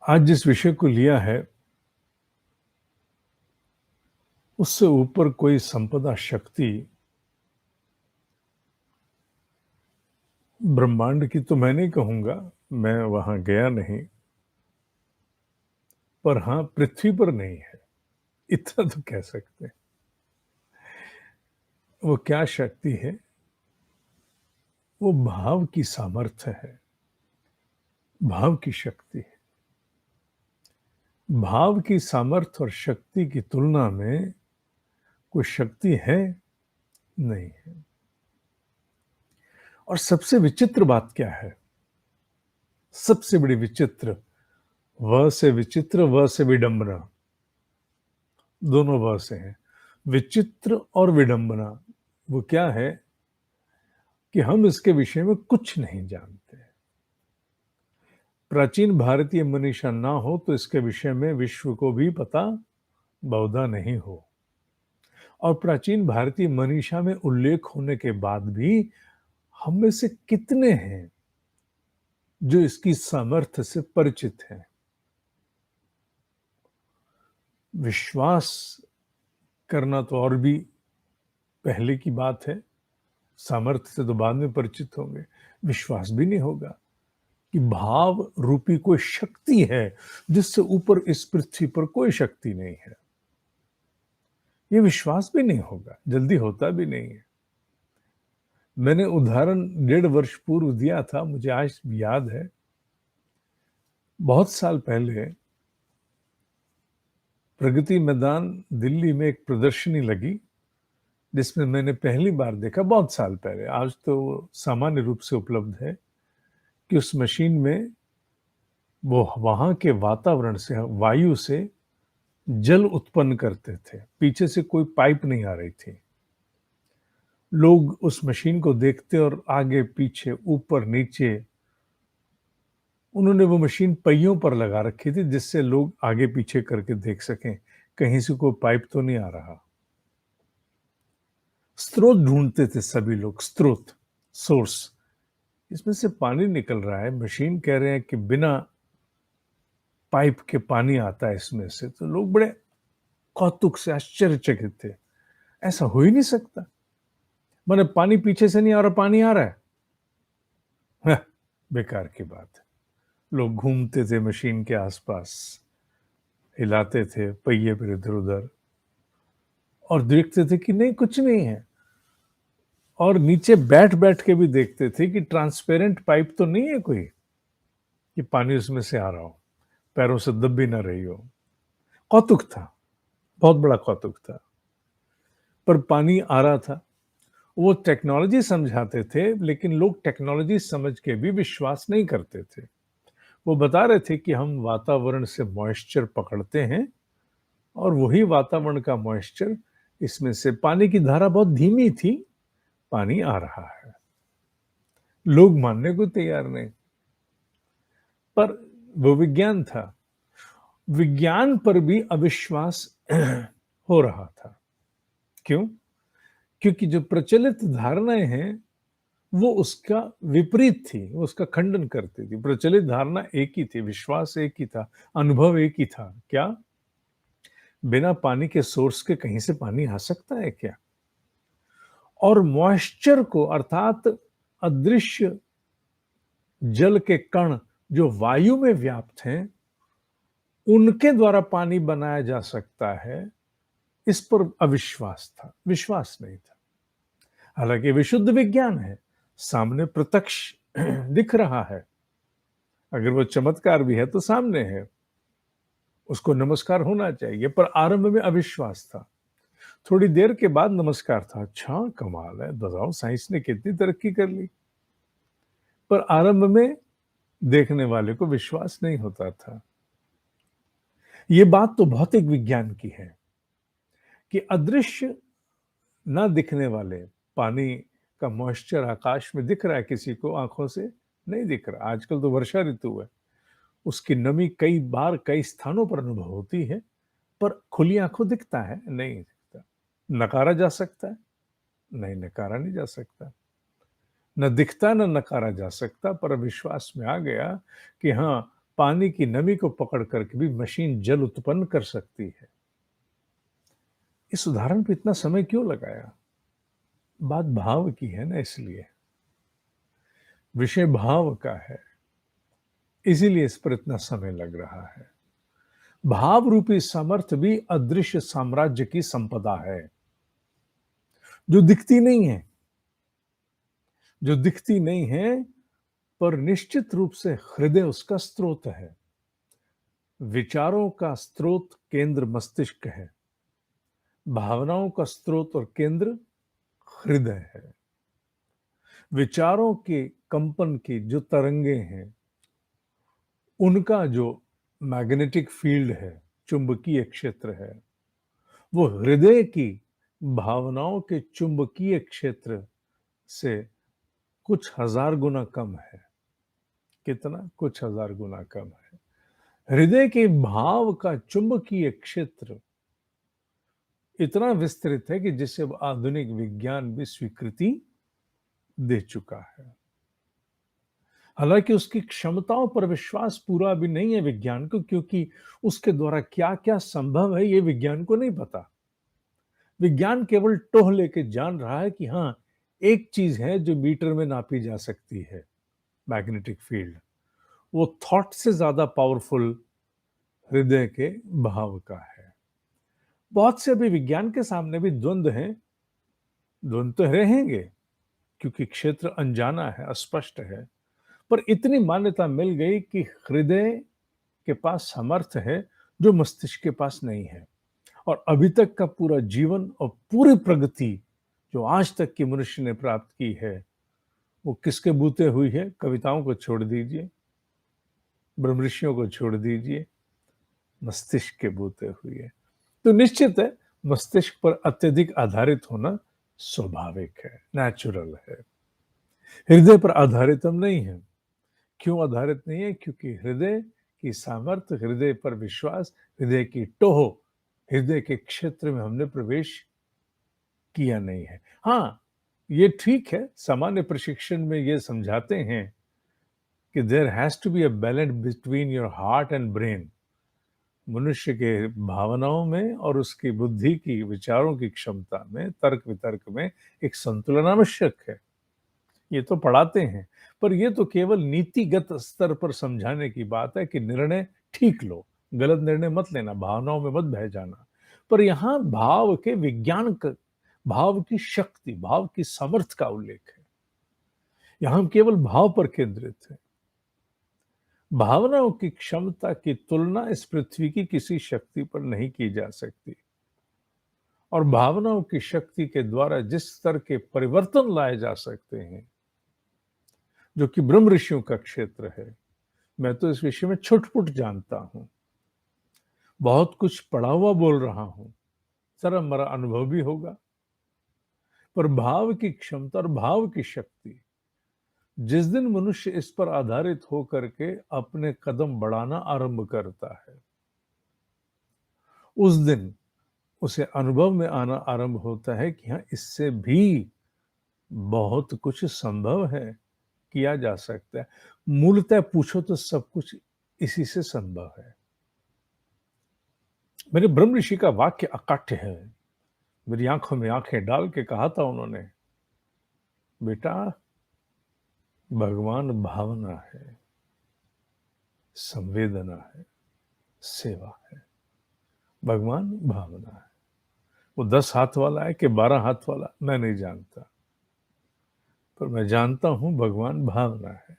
आज जिस विषय को लिया है, उससे ऊपर कोई संपदा शक्ति ब्रह्मांड की तो मैं नहीं कहूँगा, मैं वहाँ गया नहीं, पर हाँ, पृथ्वी पर नहीं है, इतना तो कह सकते हैं। वो क्या शक्ति है? वो भाव की सामर्थ्य है, भाव की शक्ति है। भाव की सामर्थ्य और शक्ति की तुलना में कोई शक्ति है? नहीं है। और सबसे विचित्र बात क्या है? सबसे बड़ी विचित्र, व से विचित्र, व से विडंबना, दोनों व से हैं। विचित्र और विडंबना वो क्या है कि हम इसके विषय में कुछ नहीं जानते। प्राचीन भारतीय मनीषा ना हो तो इसके विषय में विश्व को भी पता बहुधा नहीं हो, और प्राचीन भारतीय मनीषा में उल्लेख होने के बाद भी हम में से कितने हैं जो इसकी सामर्थ्य से परिचित हैं। विश्वास करना तो और भी पहले की बात है, सामर्थ्य से तो बाद में परिचित होंगे। विश्वास भी नहीं होगा कि भाव रूपी कोई शक्ति है जिससे ऊपर इस पृथ्वी पर कोई शक्ति नहीं है। ये विश्वास भी नहीं होगा, जल्दी होता भी नहीं है। मैंने उदाहरण 1.5 वर्ष पूर्व दिया था, मुझे आज याद है। बहुत साल पहले प्रगति मैदान दिल्ली में एक प्रदर्शनी लगी जिसमें मैंने पहली बार देखा, बहुत साल पहले, आज तो सामान्य रूप से उपलब्ध है, कि उस मशीन में वो वहां के वातावरण से, वायु से जल उत्पन्न करते थे। पीछे से कोई पाइप नहीं आ रही थी। लोग उस मशीन को देखते और आगे पीछे ऊपर नीचे, उन्होंने वो मशीन पहियों पर लगा रखी थी जिससे लोग आगे पीछे करके देख सकें कहीं से कोई पाइप तो नहीं आ रहा। स्रोत ढूंढते थे सभी लोग, स्रोत, सोर्स, इसमें से पानी निकल रहा है, मशीन कह रहे हैं कि बिना पाइप के पानी आता है इसमें से। तो लोग बड़े कौतुक से आश्चर्यचकित थे, ऐसा हो ही नहीं सकता, माने पानी पीछे से नहीं आ रहा, पानी आ रहा है। बेकार की बात है। लोग घूमते थे मशीन के आसपास, हिलाते थे पहिए पर इधर उधर, और देखते थे कि नहीं, कुछ नहीं है। और नीचे बैठ बैठ के भी देखते थे कि ट्रांसपेरेंट पाइप तो नहीं है कोई, कि पानी उसमें से आ रहा हो, पैरों से दब भी ना रही हो। कौतुक था, बहुत बड़ा कौतुक था, पर पानी आ रहा था। वो टेक्नोलॉजी समझाते थे, लेकिन लोग टेक्नोलॉजी समझ के भी विश्वास नहीं करते थे। वो बता रहे थे कि हम वातावरण से मॉइस्चर पकड़ते हैं और वही वातावरण का मॉइस्चर, इसमें से पानी की धारा बहुत धीमी थी, पानी आ रहा है। लोग मानने को तैयार नहीं, पर वो विज्ञान था। विज्ञान पर भी अविश्वास हो रहा था। क्यों? क्योंकि जो प्रचलित धारणाएं हैं वो उसका विपरीत थी, वो उसका खंडन करती थी। प्रचलित धारणा एक ही थी, विश्वास एक ही था, अनुभव एक ही था। क्या बिना पानी के सोर्स के कहीं से पानी आ सकता है क्या? और मॉइस्चर को, अर्थात अदृश्य जल के कण जो वायु में व्याप्त हैं, उनके द्वारा पानी बनाया जा सकता है, इस पर अविश्वास था, विश्वास नहीं था। हालांकि विशुद्ध विज्ञान है, सामने प्रत्यक्ष दिख रहा है, अगर वो चमत्कार भी है तो सामने है, उसको नमस्कार होना चाहिए। पर आरंभ में अविश्वास था, थोड़ी देर के बाद नमस्कार था। अच्छा, कमाल है, बताओ साइंस ने कितनी तरक्की कर ली। पर आरंभ में देखने वाले को विश्वास नहीं होता था। ये बात तो भौतिक विज्ञान की है कि अदृश्य, न दिखने वाले पानी का मॉइस्चर आकाश में दिख रहा है, किसी को आंखों से नहीं दिख रहा। आजकल तो वर्षा ऋतु है, उसकी नमी कई बार कई स्थानों पर अनुभव होती है, पर खुली आंखों दिखता है? नहीं दिखता। नकारा जा सकता है? नहीं, नकारा नहीं जा सकता। न दिखता न नकारा जा सकता, पर विश्वास में आ गया कि हाँ, पानी की नमी को पकड़ करके भी मशीन जल उत्पन्न कर सकती है। इस उदाहरण पे इतना समय क्यों लगाया? बात भाव की है ना, इसलिए। विषय भाव का है, इसीलिए इस पर इतना समय लग रहा है। भाव रूपी सामर्थ्य भी अदृश्य साम्राज्य की संपदा है, जो दिखती नहीं है, जो दिखती नहीं है, पर निश्चित रूप से हृदय उसका स्रोत है। विचारों का स्रोत केंद्र मस्तिष्क है, भावनाओं का स्रोत और केंद्र हृदय है। विचारों के कंपन की जो तरंगे हैं, उनका जो मैग्नेटिक फील्ड है, चुंबकीय क्षेत्र है, वो हृदय की भावनाओं के चुंबकीय क्षेत्र से कुछ हजार गुना कम है। कितना? कुछ हजार गुना कम है। हृदय के भाव का चुंबकीय क्षेत्र इतना विस्तृत है कि जिसे अब आधुनिक विज्ञान भी स्वीकृति दे चुका है। हालांकि उसकी क्षमताओं पर विश्वास पूरा भी नहीं है विज्ञान को, क्योंकि उसके द्वारा क्या क्या संभव है ये विज्ञान को नहीं पता। विज्ञान केवल टोह लेके जान रहा है कि हाँ, एक चीज है जो मीटर में नापी जा सकती है, मैग्नेटिक फील्ड। वो थॉट से ज्यादा पावरफुल हृदय के भाव का है। बहुत से अभी विज्ञान के सामने भी द्वंद्व हैं। द्वंद्व तो रहेंगे, क्योंकि क्षेत्र अनजाना है, अस्पष्ट है। पर इतनी मान्यता मिल गई कि हृदय के पास सामर्थ्य है जो मस्तिष्क के पास नहीं है। और अभी तक का पूरा जीवन और पूरी प्रगति जो आज तक की मनुष्य ने प्राप्त की है, वो किसके बूते हुई है? कविताओं को छोड़ दीजिए, ब्रह्म ऋषियों को छोड़ दीजिए, मस्तिष्क के बूते हुई है। तो निश्चित है, मस्तिष्क पर अत्यधिक आधारित होना स्वाभाविक है, नेचुरल है। हृदय पर आधारित हम नहीं है। क्यों आधारित नहीं है? क्योंकि हृदय की सामर्थ्य, हृदय पर विश्वास, हृदय की टोह, हृदय के क्षेत्र में हमने प्रवेश किया नहीं है। हाँ, ये ठीक है, सामान्य प्रशिक्षण में ये समझाते हैं कि there has to be a balance between your heart and brain. मनुष्य के भावनाओं में और उसकी बुद्धि की, विचारों की क्षमता में, तर्क वितर्क में एक संतुलन आवश्यक है। ये तो पढ़ाते हैं, पर ये तो केवल नीतिगत स्तर पर समझाने की बात है कि निर्णय ठीक लो, गलत निर्णय मत लेना, भावनाओं में मत बह जाना। पर यहाँ भाव के विज्ञान का, भाव की शक्ति, भाव की सामर्थ्य का उल्लेख है। यहाँ हम केवल भाव पर केंद्रित हैं। भावनाओं की क्षमता की तुलना इस पृथ्वी की किसी शक्ति पर नहीं की जा सकती। और भावनाओं की शक्ति के द्वारा जिस स्तर के परिवर्तन लाए जा सकते हैं, जो कि ब्रह्म ऋषियों का क्षेत्र है, मैं तो इस विषय में छुटपुट जानता हूं, बहुत कुछ पढ़ा हुआ बोल रहा हूं, जरा मेरा अनुभव भी होगा। पर भाव की क्षमता और भाव की शक्ति, जिस दिन मनुष्य इस पर आधारित होकर के अपने कदम बढ़ाना आरंभ करता है, उस दिन उसे अनुभव में आना आरंभ होता है कि हाँ, इससे भी बहुत कुछ संभव है, किया जा सकता है। मूलतः पूछो तो सब कुछ इसी से संभव है। मेरे ब्रह्म ऋषि का वाक्य अकाट्य है। मेरी आंखों में आंखें डाल के कहा था उन्होंने, बेटा, भगवान भावना है, संवेदना है, सेवा है। भगवान भावना है। वो 10 हाथ वाला है कि 12 हाथ वाला, मैं नहीं जानता, पर मैं जानता हूं भगवान भावना है।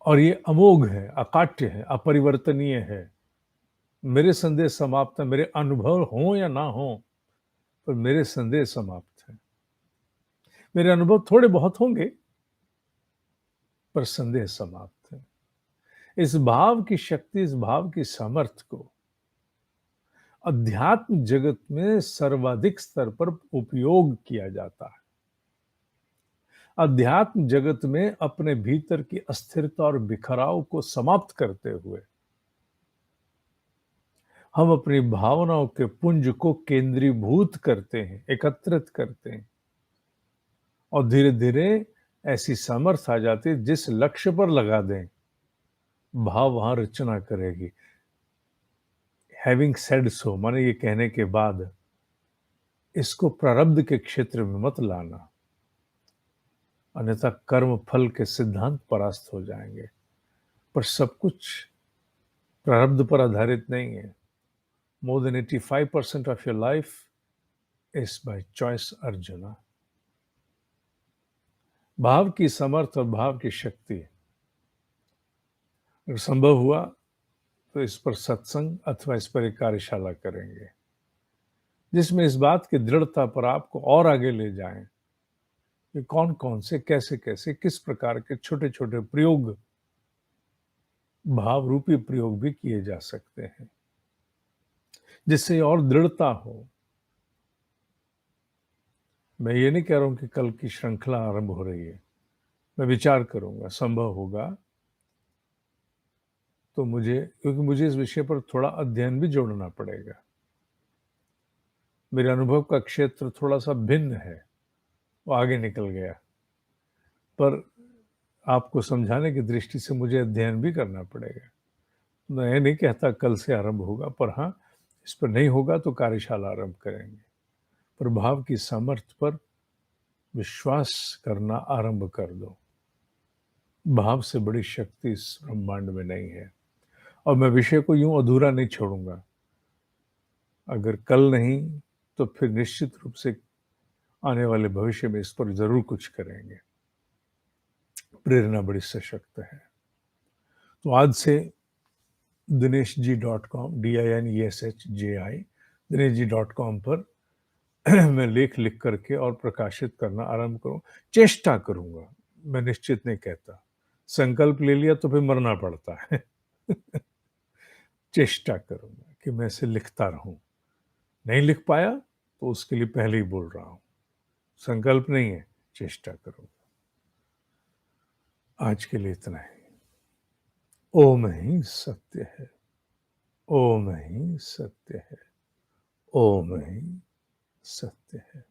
और ये अमोघ है, अकाट्य है, अपरिवर्तनीय है। मेरे संदेह समाप्त है, मेरे अनुभव हो या ना हो, पर मेरे संदेह समाप्त है। मेरे अनुभव थोड़े बहुत होंगे, पर संदेह समाप्त है। इस भाव की शक्ति, इस भाव की सामर्थ्य को अध्यात्म जगत में सर्वाधिक स्तर पर उपयोग किया जाता है। अध्यात्म जगत में अपने भीतर की अस्थिरता और बिखराव को समाप्त करते हुए हम अपनी भावनाओं के पुंज को केंद्रीभूत करते हैं, एकत्रित करते हैं, और धीरे धीरे ऐसी सामर्थ्य आ जाती है जिस लक्ष्य पर लगा दें, भाव वहां रचना करेगी। हैविंग सेड सो माने ये कहने के बाद इसको प्रारब्ध के क्षेत्र में मत लाना, अन्यथा कर्म फल के सिद्धांत परास्त हो जाएंगे। पर सब कुछ प्रारब्ध पर आधारित नहीं है। More than 85% of your life is by choice arjuna. भाव की समर्थ और भाव की शक्ति, अगर संभव हुआ तो इस पर सत्संग अथवा इस पर एक कार्यशाला करेंगे, जिसमें इस बात की दृढ़ता पर आपको और आगे ले जाएं कि कौन कौन से कैसे कैसे किस प्रकार के छोटे छोटे प्रयोग, भाव रूपी प्रयोग भी किए जा सकते हैं, जिससे और दृढ़ता हो। मैं ये नहीं कह रहा हूं कि कल की श्रृंखला आरंभ हो रही है। मैं विचार करूंगा, संभव होगा तो मुझे, क्योंकि मुझे इस विषय पर थोड़ा अध्ययन भी जोड़ना पड़ेगा। मेरे अनुभव का क्षेत्र थोड़ा सा भिन्न है, वो आगे निकल गया, पर आपको समझाने की दृष्टि से मुझे अध्ययन भी करना पड़ेगा। मैं ये नहीं कहता कल से आरंभ होगा, पर हाँ, इस पर नहीं होगा तो कार्यशाला आरंभ करेंगे। पर भाव की सामर्थ्य पर विश्वास करना आरंभ कर दो। भाव से बड़ी शक्ति इस ब्रह्मांड में नहीं है। और मैं विषय को यूं अधूरा नहीं छोड़ूंगा। अगर कल नहीं तो फिर निश्चित रूप से आने वाले भविष्य में इस पर जरूर कुछ करेंगे। प्रेरणा बड़ी सशक्त है। तो आज से dineshji.com DINESHJI dineshji.com पर मैं लेख लिख करके और प्रकाशित करना आरंभ करूं, चेष्टा करूंगा। मैं निश्चित नहीं कहता, संकल्प ले लिया तो फिर मरना पड़ता है। चेष्टा करूंगा कि मैं इसे लिखता रहूं। नहीं लिख पाया तो उसके लिए पहले ही बोल रहा हूं, संकल्प नहीं है, चेष्टा करूंगा। आज के लिए इतना ही। ओम ही सत्य है, ओम ही सत्य है, ओम ही सत्य है।